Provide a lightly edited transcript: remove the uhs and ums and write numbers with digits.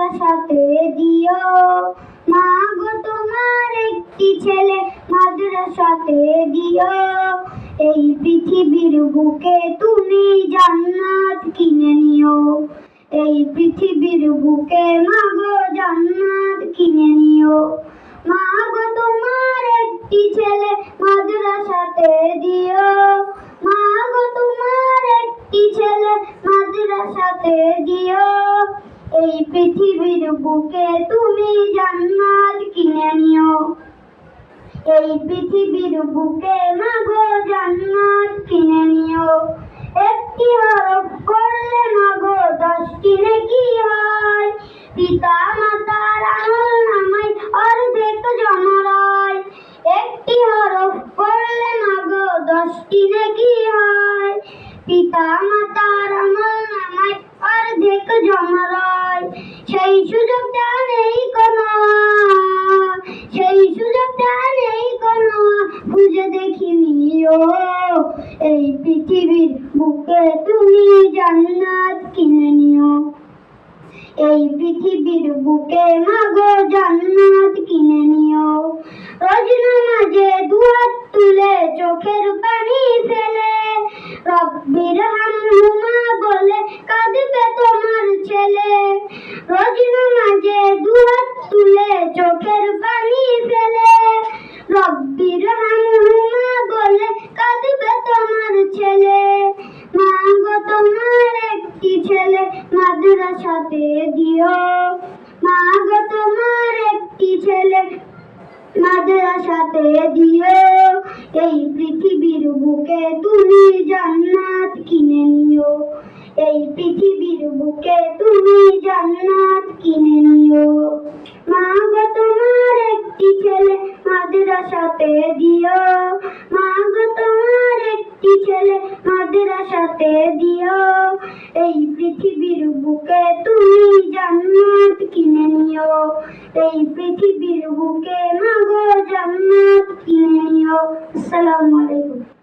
মাদ্রাসাতে দিও। মা গো তোমার একটি ছেলে মাদ্রাসাতে দিও। এই পৃথিবীর বুকে তুমি জান্নাত কিনে নিও। এই পৃথিবীর বুকে মা গো জান্নাত কিনে নিও। মা গো তোমার একটি ছেলে মাদ্রাসাতে দিও। মা গো তোমার একটি ছেলে মাদ্রাসাতে দিও। এই পৃথিবীর বুকে তুমি জান্নাত কিনে নিও। এই পৃথিবীর বুকে মা গো জান্নাত কিনে নিও। একটি হরফ পড়লে মা গো 10টি নেকি হয়। পিতা মাতার আমলনামায় অর্ধেক জমরায়। একটি হরফ পড়লে মা গো 10টি নেকি হয়। পিতা মাতার আমলনামায় অর্ধেক জমরায়। সেই সুযোগটা নেই কোনো, সেই সুযোগটা নেই কোনো, খুঁজে দেখিনি ও। এই পৃথিবীর বুকে তুমি জান্নাত কিনে নিও। এই পৃথিবীর বুকে মা গো জান্নাত কিনে নিও। রোজ নামাজে দুহাত তুলে চোখের পানি ফেলে রব্বির হামহুমা বলে কাঁদবে তোমার ছেলে। রোজ নামাজে দুহাত তুলে চোখের পানি ফেলে রব্বির হামহুমা বলে কাঁদবে তোমার ছেলে। মা গো তোমার একটি ছেলে মাদ্রাসাতে দিও। মা গো তোমার একটি ছেলে মাদ্রাসাতে দিও। এই পৃথিবীর বুকে তুমি জান্নাত কিনে নিও। এই পৃথিবীর বুকে তুমি জান্নাত কিনে নিও। মা গো তোমার একটি ছেলে মাদ্রাসাতে দিও। মা গো তোমার একটি ছেলে মাদ্রাসাতে দিও। এই পৃথিবীর বুকে তুমি জান্নাত কিনে নিও। এই পৃথিবীর বুকে মা গো জান্নাত কিনে নিও। আসসালামু আলাইকুম।